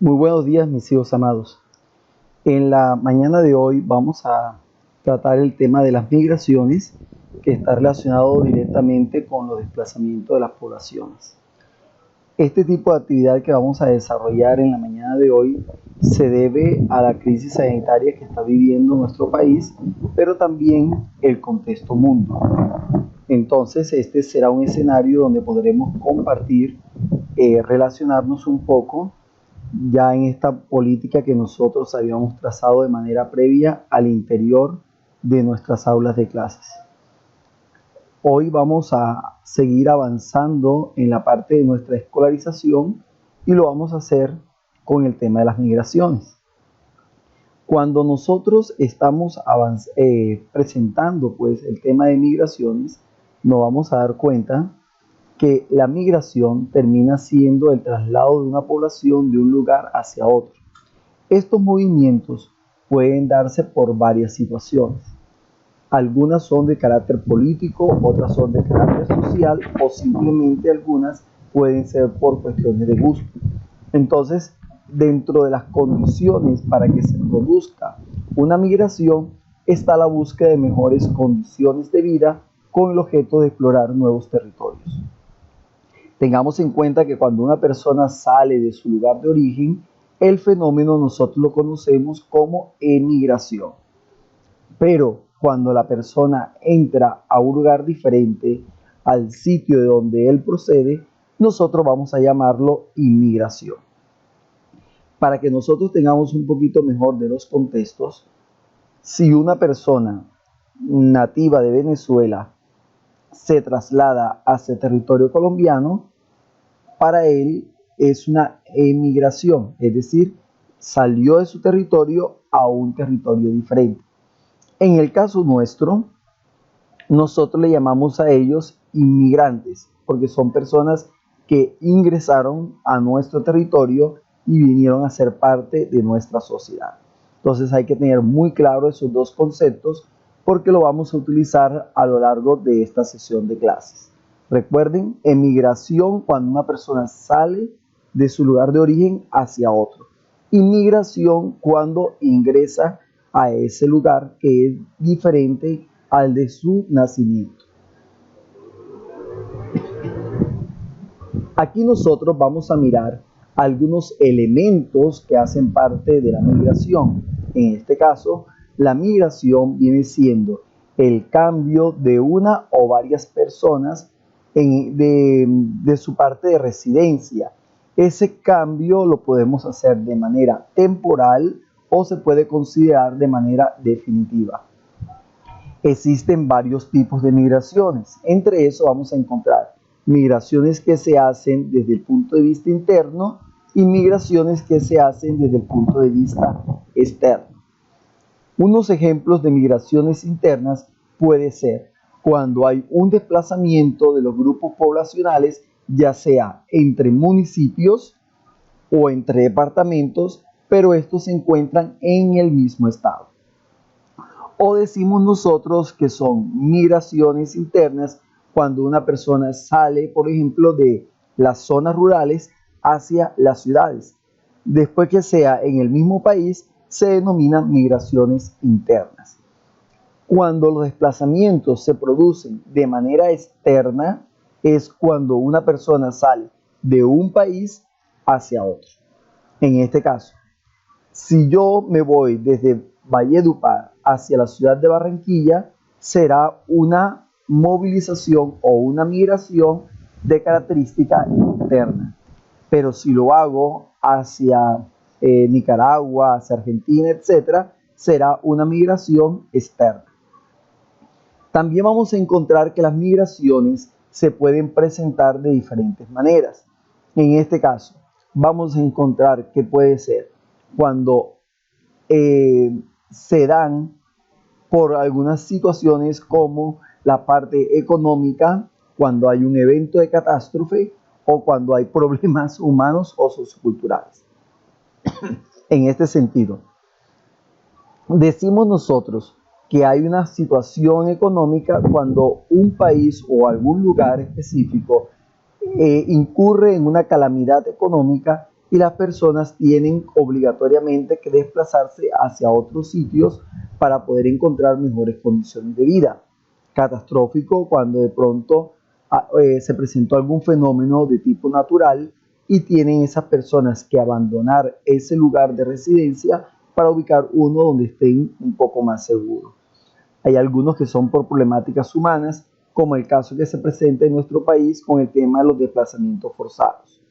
Muy buenos días, mis hijos amados. En la mañana de hoy vamos a tratar el tema de las migraciones, que está relacionado directamente con los desplazamientos de las poblaciones. Este tipo de actividad que vamos a desarrollar en la mañana de hoy se debe a la crisis sanitaria que está viviendo nuestro país, pero también el contexto mundo. Entonces, este será un escenario donde podremos compartir, relacionarnos un poco ya en esta política que nosotros habíamos trazado de manera previa al interior de nuestras aulas de clases. Hoy vamos a seguir avanzando en la parte de nuestra escolarización y lo vamos a hacer con el tema de las migraciones. Cuando nosotros estamos presentando pues el tema de migraciones, nos vamos a dar cuenta que la migración termina siendo el traslado de una población de un lugar hacia otro. Estos movimientos pueden darse por varias situaciones. Algunas son de carácter político, otras son de carácter social o simplemente algunas pueden ser por cuestiones de gusto. Entonces, dentro de las condiciones para que se produzca una migración está la búsqueda de mejores condiciones de vida con el objeto de explorar nuevos territorios. Tengamos en cuenta que cuando una persona sale de su lugar de origen, el fenómeno nosotros lo conocemos como emigración. Pero cuando la persona entra a un lugar diferente al sitio de donde él procede, nosotros vamos a llamarlo inmigración. Para que nosotros tengamos un poquito mejor de los contextos, si una persona nativa de Venezuela se traslada hacia el territorio colombiano, para él es una emigración, es decir, salió de su territorio a un territorio diferente. En el caso nuestro, nosotros le llamamos a ellos inmigrantes, porque son personas que ingresaron a nuestro territorio y vinieron a ser parte de nuestra sociedad. Entonces hay que tener muy claro esos dos conceptos porque lo vamos a utilizar a lo largo de esta sesión de clases. Recuerden, emigración cuando una persona sale de su lugar de origen hacia otro. Inmigración cuando ingresa a ese lugar que es diferente al de su nacimiento. Aquí nosotros vamos a mirar algunos elementos que hacen parte de la migración. En este caso, la migración viene siendo el cambio de una o varias personas de su parte de residencia. Ese cambio lo podemos hacer de manera temporal o se puede considerar de manera definitiva. Existen varios tipos de migraciones. Entre eso vamos a encontrar migraciones que se hacen desde el punto de vista interno y migraciones que se hacen desde el punto de vista externo. Unos ejemplos de migraciones internas puede ser cuando hay un desplazamiento de los grupos poblacionales, ya sea entre municipios o entre departamentos, pero estos se encuentran en el mismo estado. O decimos nosotros que son migraciones internas cuando una persona sale, por ejemplo, de las zonas rurales hacia las ciudades. Después que sea en el mismo país, se denominan migraciones internas. Cuando los desplazamientos se producen de manera externa, es cuando una persona sale de un país hacia otro. En este caso, si yo me voy desde Valledupar hacia la ciudad de Barranquilla, será una movilización o una migración de característica interna. Pero si lo hago hacia Nicaragua, hacia Argentina, etc., será una migración externa. También vamos a encontrar que las migraciones se pueden presentar de diferentes maneras. En este caso, vamos a encontrar que puede ser cuando se dan por algunas situaciones como la parte económica, cuando hay un evento de catástrofe o cuando hay problemas humanos o socioculturales. En este sentido, decimos nosotros que hay una situación económica cuando un país o algún lugar específico incurre en una calamidad económica y las personas tienen obligatoriamente que desplazarse hacia otros sitios para poder encontrar mejores condiciones de vida. Catastrófico cuando de pronto se presentó algún fenómeno de tipo natural y tienen esas personas que abandonar ese lugar de residencia para ubicar uno donde estén un poco más seguros. Hay algunos que son por problemáticas humanas, como el caso que se presenta en nuestro país con el tema de los desplazamientos forzados.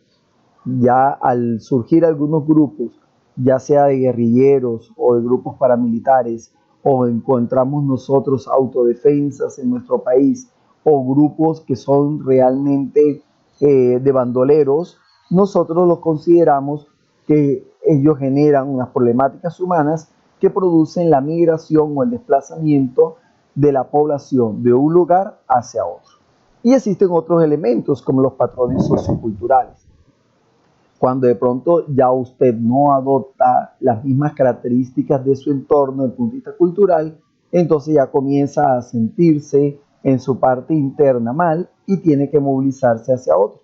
Ya al surgir algunos grupos, ya sea de guerrilleros o de grupos paramilitares, o encontramos nosotros autodefensas en nuestro país, o grupos que son realmente de bandoleros, nosotros los consideramos que ellos generan unas problemáticas humanas que producen la migración o el desplazamiento de la población de un lugar hacia otro. Y existen otros elementos como los patrones socioculturales. Cuando de pronto ya usted no adopta las mismas características de su entorno desde el punto de vista cultural, entonces ya comienza a sentirse en su parte interna mal y tiene que movilizarse hacia otro.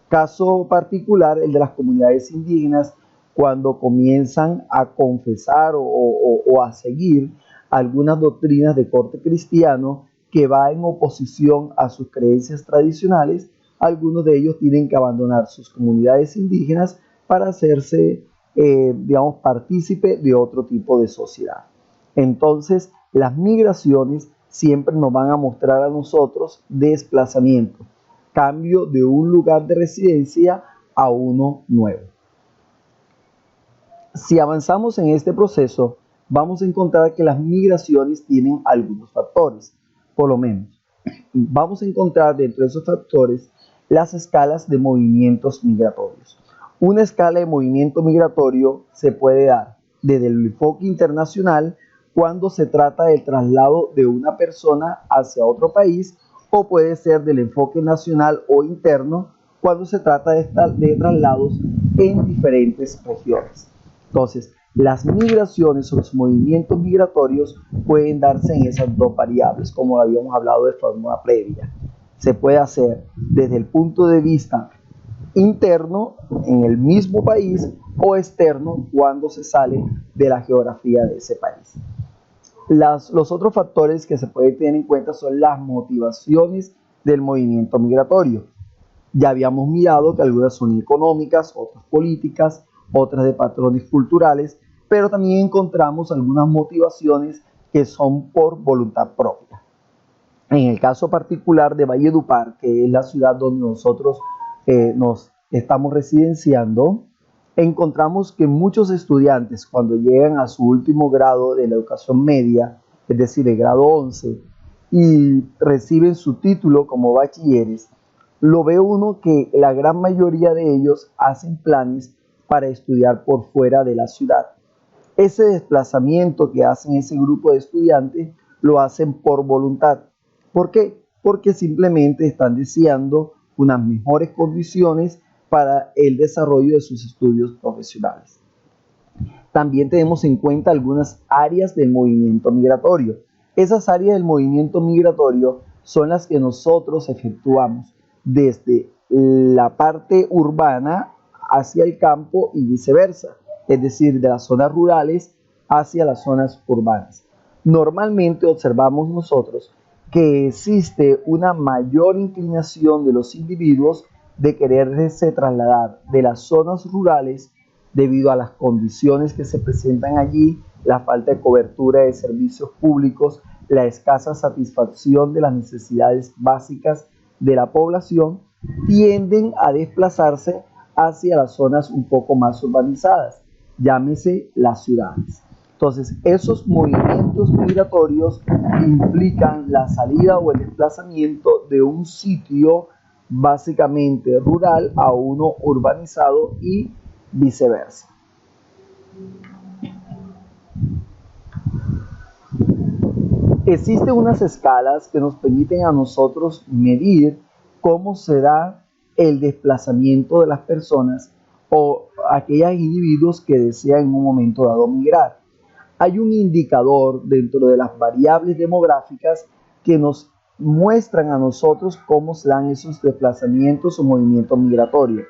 Caso particular, el de las comunidades indígenas, cuando comienzan a confesar o a seguir algunas doctrinas de corte cristiano que va en oposición a sus creencias tradicionales, algunos de ellos tienen que abandonar sus comunidades indígenas para hacerse, digamos, partícipe de otro tipo de sociedad. Entonces, las migraciones siempre nos van a mostrar a nosotros desplazamiento, cambio de un lugar de residencia a uno nuevo. Si avanzamos en este proceso, vamos a encontrar que las migraciones tienen algunos factores, por lo menos. Vamos a encontrar dentro de esos factores las escalas de movimientos migratorios. Una escala de movimiento migratorio se puede dar desde el enfoque internacional cuando se trata del traslado de una persona hacia otro país, o puede ser del enfoque nacional o interno cuando se trata de traslados en diferentes regiones. Entonces, las migraciones o los movimientos migratorios pueden darse en esas dos variables, como habíamos hablado de forma previa. Se puede hacer desde el punto de vista interno en el mismo país o externo cuando se sale de la geografía de ese país. Los otros factores que se pueden tener en cuenta son las motivaciones del movimiento migratorio. Ya habíamos mirado que algunas son económicas, otras políticas, otras de patrones culturales, pero también encontramos algunas motivaciones que son por voluntad propia. En el caso particular de Valledupar, que es la ciudad donde nosotros nos estamos residenciando, encontramos que muchos estudiantes, cuando llegan a su último grado de la educación media, es decir, el grado 11, y reciben su título como bachilleres, lo ve uno que la gran mayoría de ellos hacen planes para estudiar por fuera de la ciudad. Ese desplazamiento que hacen ese grupo de estudiantes lo hacen por voluntad. ¿Por qué? Porque simplemente están deseando unas mejores condiciones para el desarrollo de sus estudios profesionales. También tenemos en cuenta algunas áreas del movimiento migratorio. Esas áreas del movimiento migratorio son las que nosotros efectuamos desde la parte urbana hacia el campo y viceversa, es decir, de las zonas rurales hacia las zonas urbanas. Normalmente observamos nosotros que existe una mayor inclinación de los individuos de quererse trasladar de las zonas rurales debido a las condiciones que se presentan allí, la falta de cobertura de servicios públicos, la escasa satisfacción de las necesidades básicas de la población, tienden a desplazarse hacia las zonas un poco más urbanizadas, llámese las ciudades. Entonces, esos movimientos migratorios implican la salida o el desplazamiento de un sitio básicamente rural a uno urbanizado y viceversa. Existen unas escalas que nos permiten a nosotros medir cómo se da el desplazamiento de las personas o aquellos individuos que desean en un momento dado migrar. Hay un indicador dentro de las variables demográficas que nos muestran a nosotros cómo se dan esos desplazamientos o movimientos migratorios.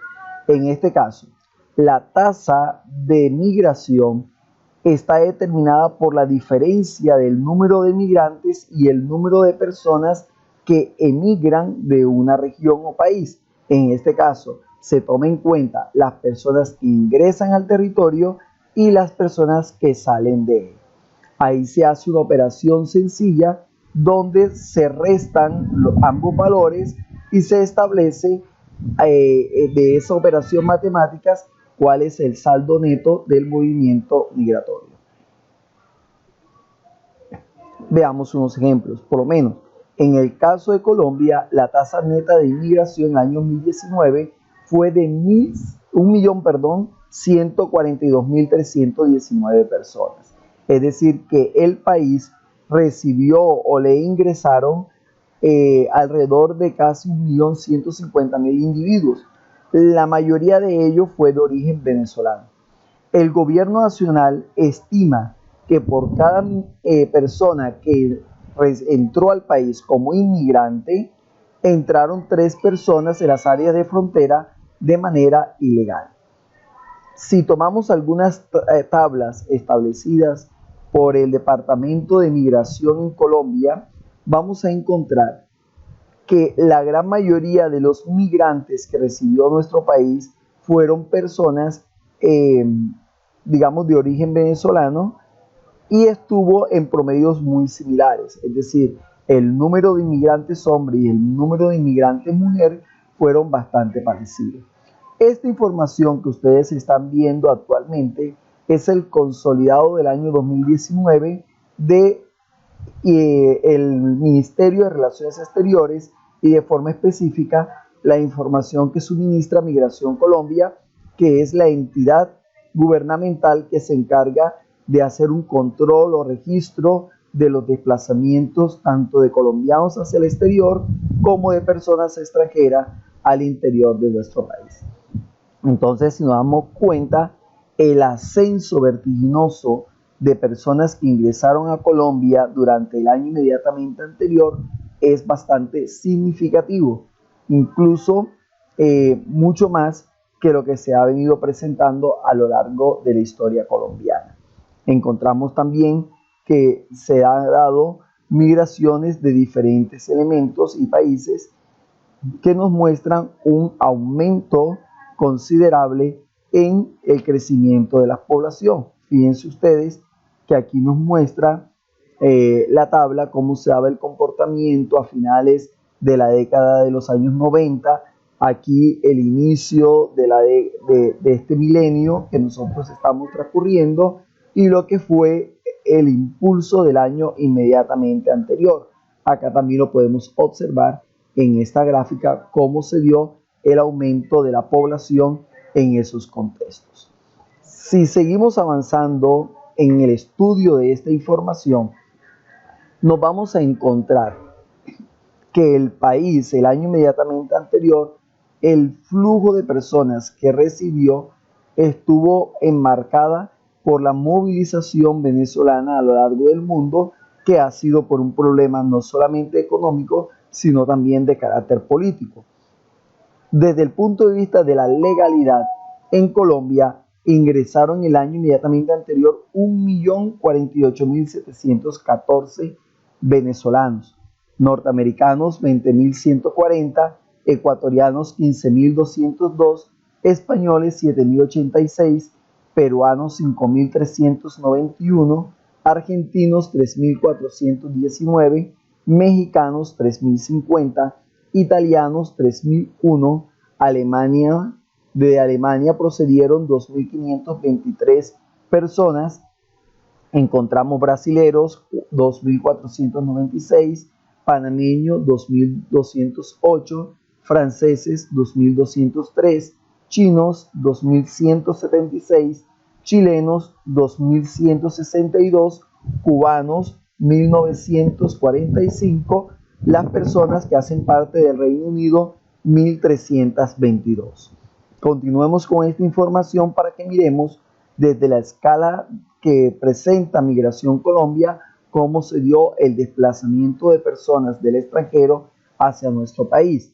En este caso, La tasa de migración está determinada por la diferencia del número de migrantes y el número de personas que emigran de una región o país. En este caso, se toma en cuenta las personas que ingresan al territorio y las personas que salen de él. Ahí se hace una operación sencilla donde se restan ambos valores y se establece de esa operación matemáticas cuál es el saldo neto del movimiento migratorio. Veamos unos ejemplos, por lo menos. En el caso de Colombia, la tasa neta de inmigración en el año 2019 fue de 1.142.319 personas. Es decir, que el país recibió o le ingresaron alrededor de casi 1.150.000 individuos. La mayoría de ellos fue de origen venezolano. El gobierno nacional estima que por cada persona que entró al país como inmigrante, entraron 3 personas en las áreas de frontera de manera ilegal. Si tomamos algunas tablas establecidas por el Departamento de Migración en Colombia, vamos a encontrar que la gran mayoría de los migrantes que recibió nuestro país fueron personas, digamos, de origen venezolano, y estuvo en promedios muy similares, es decir, el número de inmigrantes hombre y el número de inmigrantes mujer fueron bastante parecidos. Esta información que ustedes están viendo actualmente es el consolidado del año 2019 de el Ministerio de Relaciones Exteriores y de forma específica la información que suministra Migración Colombia, que es la entidad gubernamental que se encarga de hacer un control o registro de los desplazamientos tanto de colombianos hacia el exterior como de personas extranjeras al interior de nuestro país. Entonces, si nos damos cuenta, el ascenso vertiginoso de personas que ingresaron a Colombia durante el año inmediatamente anterior es bastante significativo, incluso mucho más que lo que se ha venido presentando a lo largo de la historia colombiana. Encontramos también que se han dado migraciones de diferentes elementos y países que nos muestran un aumento considerable en el crecimiento de la población. Fíjense ustedes que aquí nos muestra la tabla cómo se daba el comportamiento a finales de la década de los años 90, aquí el inicio de este milenio que nosotros estamos transcurriendo y lo que fue el impulso del año inmediatamente anterior. Acá también lo podemos observar en esta gráfica cómo se dio el aumento de la población en esos contextos. Si seguimos avanzando en el estudio de esta información, nos vamos a encontrar que el país, el año inmediatamente anterior, el flujo de personas que recibió estuvo enmarcada por la movilización venezolana a lo largo del mundo, que ha sido por un problema no solamente económico, sino también de carácter político. Desde el punto de vista de la legalidad, en Colombia ingresaron el año inmediatamente anterior 1.048.714 venezolanos, norteamericanos 20.140, ecuatorianos 15.202, españoles 7.086, peruanos 5.391, argentinos 3.419, mexicanos 3.050, italianos 3.001, de Alemania procedieron 2.523 personas, encontramos brasileros 2.496, panameños 2.208, franceses 2.203, chinos 2.176, chilenos 2.162, cubanos 1.945, las personas que hacen parte del Reino Unido 1.322. Continuemos con esta información para que miremos desde la escala que presenta Migración Colombia cómo se dio el desplazamiento de personas del extranjero hacia nuestro país.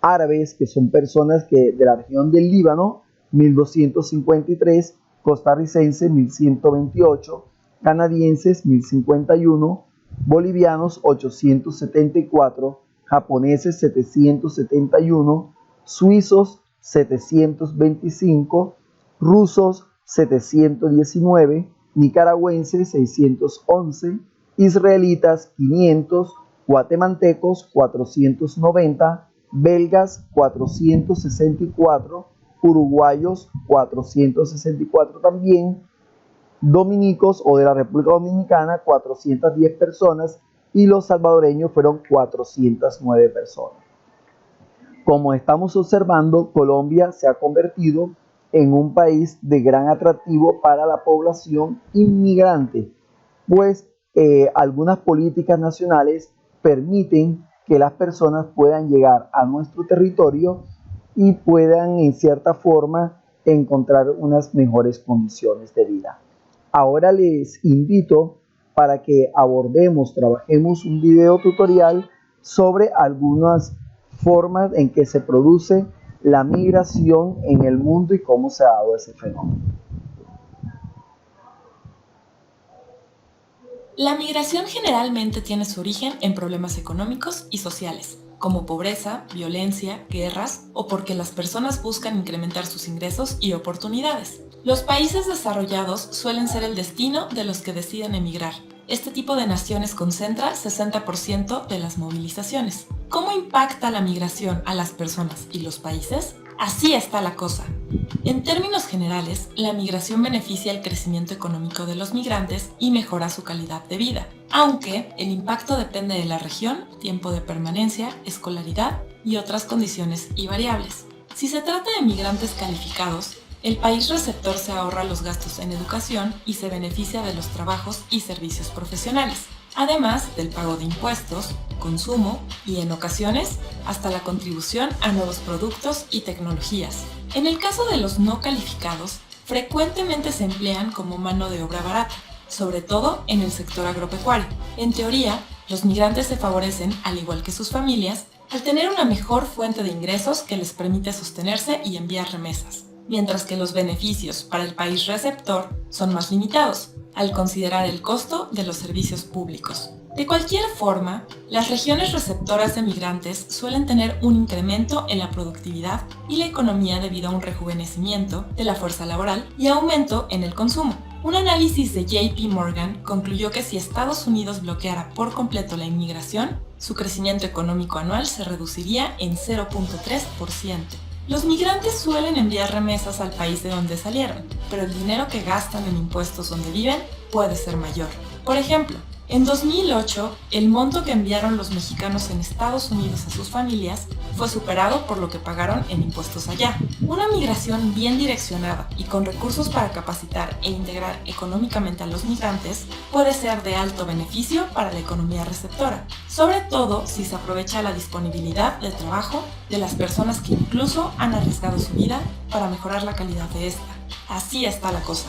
Árabes, que son personas que de la región del Líbano, 1.253, costarricenses 1.128, canadienses 1.051, bolivianos 874, japoneses 771, suizos 725, rusos 719, nicaragüenses 611, israelitas 500, guatemaltecos 490, belgas 464, uruguayos 464 también, dominicos o de la República Dominicana 410 personas y los salvadoreños fueron 409 personas. Como estamos observando, Colombia se ha convertido en un país de gran atractivo para la población inmigrante, pues algunas políticas nacionales permiten que las personas puedan llegar a nuestro territorio y puedan en cierta forma encontrar unas mejores condiciones de vida. Ahora les invito para que trabajemos un video tutorial sobre algunas formas en que se produce la migración en el mundo y cómo se ha dado ese fenómeno. La migración generalmente tiene su origen en problemas económicos y sociales, como pobreza, violencia, guerras o porque las personas buscan incrementar sus ingresos y oportunidades. Los países desarrollados suelen ser el destino de los que deciden emigrar. Este tipo de naciones concentra 60% de las movilizaciones. ¿Cómo impacta la migración a las personas y los países? Así está la cosa. En términos generales, la migración beneficia el crecimiento económico de los migrantes y mejora su calidad de vida, aunque el impacto depende de la región, tiempo de permanencia, escolaridad y otras condiciones y variables. Si se trata de migrantes calificados, el país receptor se ahorra los gastos en educación y se beneficia de los trabajos y servicios profesionales, además del pago de impuestos, consumo y, en ocasiones, hasta la contribución a nuevos productos y tecnologías. En el caso de los no calificados, frecuentemente se emplean como mano de obra barata, sobre todo en el sector agropecuario. En teoría, los migrantes se favorecen, al igual que sus familias, al tener una mejor fuente de ingresos que les permite sostenerse y enviar remesas, mientras que los beneficios para el país receptor son más limitados, al considerar el costo de los servicios públicos. De cualquier forma, las regiones receptoras de migrantes suelen tener un incremento en la productividad y la economía debido a un rejuvenecimiento de la fuerza laboral y aumento en el consumo. Un análisis de JP Morgan concluyó que si Estados Unidos bloqueara por completo la inmigración, su crecimiento económico anual se reduciría en 0.3%. Los migrantes suelen enviar remesas al país de donde salieron, pero el dinero que gastan en impuestos donde viven puede ser mayor. Por ejemplo, en 2008, el monto que enviaron los mexicanos en Estados Unidos a sus familias fue superado por lo que pagaron en impuestos allá. Una migración bien direccionada y con recursos para capacitar e integrar económicamente a los migrantes puede ser de alto beneficio para la economía receptora, sobre todo si se aprovecha la disponibilidad de trabajo de las personas que incluso han arriesgado su vida para mejorar la calidad de esta. Así está la cosa.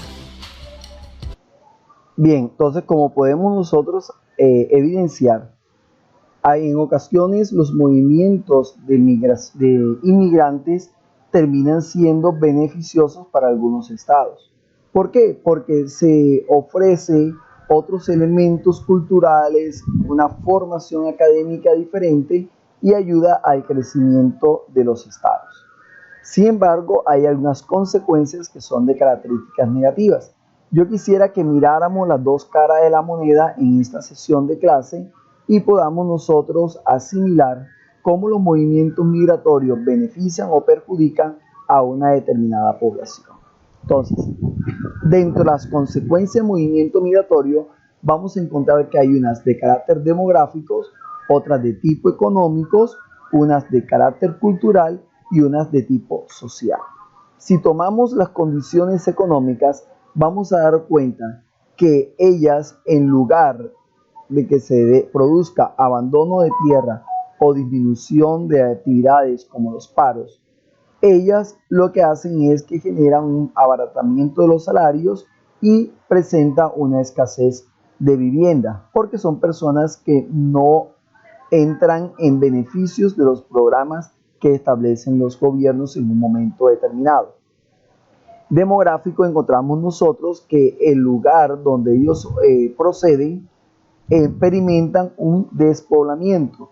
Bien, entonces como podemos nosotros evidenciar, en ocasiones los movimientos de inmigrantes terminan siendo beneficiosos para algunos estados. ¿Por qué? Porque se ofrece otros elementos culturales, una formación académica diferente y ayuda al crecimiento de los estados. Sin embargo, hay algunas consecuencias que son de características negativas. Yo quisiera que miráramos las dos caras de la moneda en esta sesión de clase y podamos nosotros asimilar cómo los movimientos migratorios benefician o perjudican a una determinada población. Entonces, dentro de las consecuencias del movimiento migratorio, vamos a encontrar que hay unas de carácter demográficos, otras de tipo económicos, unas de carácter cultural y unas de tipo social. Si tomamos las condiciones económicas, vamos a dar cuenta que ellas, en lugar de que se produzca abandono de tierra o disminución de actividades como los paros, ellas lo que hacen es que generan un abaratamiento de los salarios y presenta una escasez de vivienda, porque son personas que no entran en beneficios de los programas que establecen los gobiernos en un momento determinado. demográfico encontramos nosotros que el lugar donde ellos proceden experimentan un despoblamiento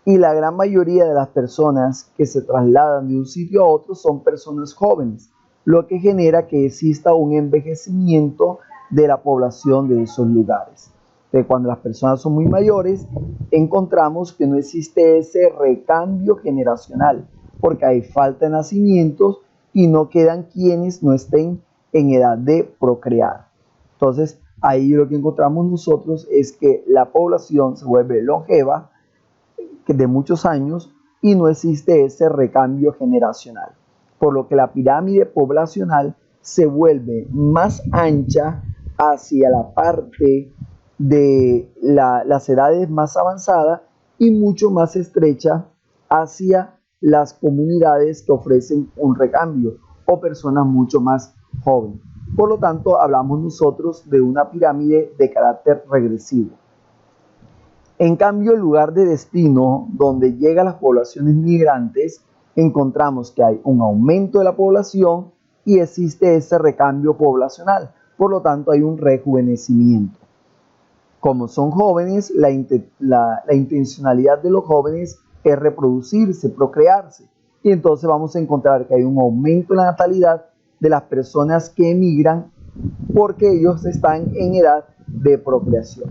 y la gran mayoría de las personas que se trasladan de un sitio a otro son personas jóvenes, lo que genera que exista un envejecimiento de la población de esos lugares. Entonces, cuando las personas son muy mayores, encontramos que no existe ese recambio generacional, porque hay falta de nacimientos y no quedan quienes no estén en edad de procrear. Entonces, ahí lo que encontramos nosotros es que la población se vuelve longeva, de muchos años, y no existe ese recambio generacional, por lo que la pirámide poblacional se vuelve más ancha hacia la parte de las edades más avanzadas y mucho más estrecha hacia las comunidades que ofrecen un recambio o personas mucho más jóvenes. Por lo tanto, hablamos nosotros de una pirámide de carácter regresivo. En cambio, el lugar de destino donde llegan las poblaciones migrantes, encontramos que hay un aumento de la población y existe ese recambio poblacional. Por lo tanto, hay un rejuvenecimiento. Como son jóvenes, la intencionalidad de los jóvenes es reproducirse, procrearse. Y entonces vamos a encontrar que hay un aumento en la natalidad de las personas que emigran porque ellos están en edad de procreación.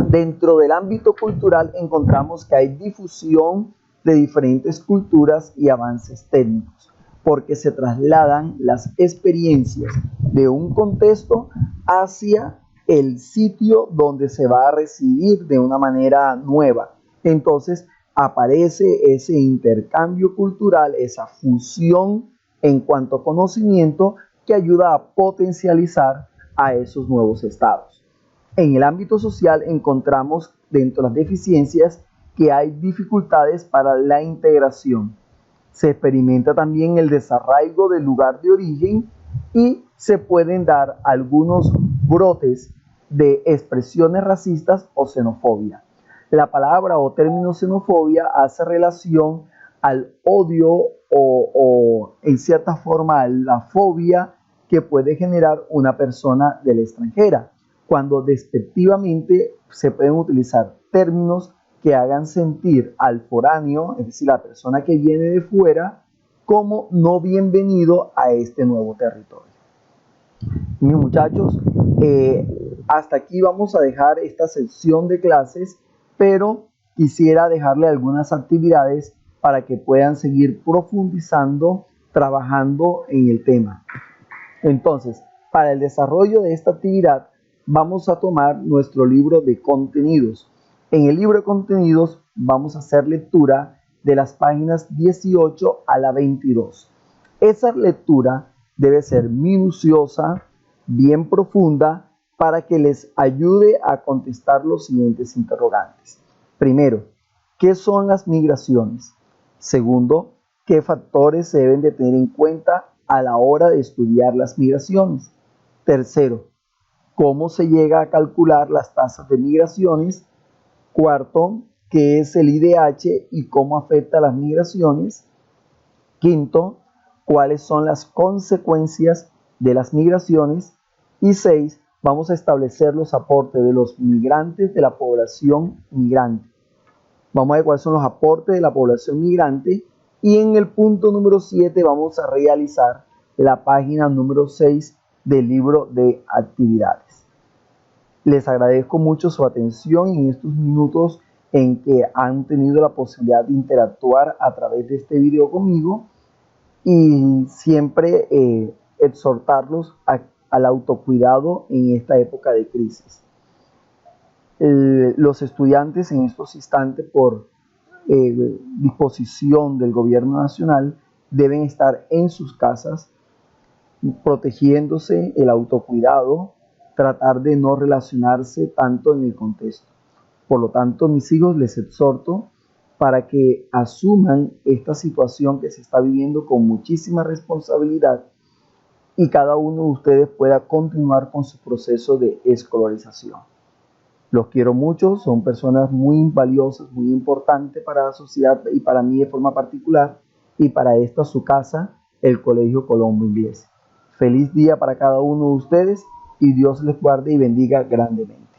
Dentro del ámbito cultural encontramos que hay difusión de diferentes culturas y avances técnicos, porque se trasladan las experiencias de un contexto hacia el sitio donde se va a residir de una manera nueva. Entonces aparece ese intercambio cultural, esa fusión en cuanto a conocimiento que ayuda a potencializar a esos nuevos estados. En el ámbito social encontramos dentro de las deficiencias que hay dificultades para la integración. Se experimenta también el desarraigo del lugar de origen y se pueden dar algunos brotes de expresiones racistas o xenofobia. La palabra o término xenofobia hace relación al odio o en cierta forma a la fobia que puede generar una persona de la extranjera, cuando despectivamente se pueden utilizar términos que hagan sentir al foráneo, es decir, la persona que viene de fuera, como no bienvenido a este nuevo territorio. Mis muchachos, hasta aquí vamos a dejar esta sección de clases, pero quisiera dejarle algunas actividades para que puedan seguir profundizando, trabajando en el tema. Entonces, para el desarrollo de esta actividad, vamos a tomar nuestro libro de contenidos. En el libro de contenidos vamos a hacer lectura de las páginas 18 a la 22. Esa lectura debe ser minuciosa, bien profunda, para que les ayude a contestar los siguientes interrogantes. Primero, ¿qué son las migraciones? Segundo, ¿qué factores se deben de tener en cuenta a la hora de estudiar las migraciones? Tercero, ¿cómo se llega a calcular las tasas de migraciones? Cuarto, ¿qué es el IDH y cómo afecta a las migraciones? Quinto, ¿cuáles son las consecuencias de las migraciones? Y 6, vamos a establecer los aportes de los migrantes de la población migrante. Vamos a ver cuáles son los aportes de la población migrante y en el punto número 7 vamos a realizar la página número 6 del libro de actividades. Les agradezco mucho su atención en estos minutos en que han tenido la posibilidad de interactuar a través de este video conmigo y siempre exhortarlos al autocuidado en esta época de crisis. Los estudiantes en estos instantes, por disposición del gobierno nacional, deben estar en sus casas protegiéndose, el autocuidado, tratar de no relacionarse tanto en el contexto. Por lo tanto, mis hijos, les exhorto para que asuman esta situación que se está viviendo con muchísima responsabilidad y cada uno de ustedes pueda continuar con su proceso de escolarización. Los quiero mucho, son personas muy valiosas, muy importantes para la sociedad y para mí de forma particular y para esta su casa. el Colegio Colombo Inglés. Feliz día para cada uno de ustedes y Dios les guarde y bendiga grandemente.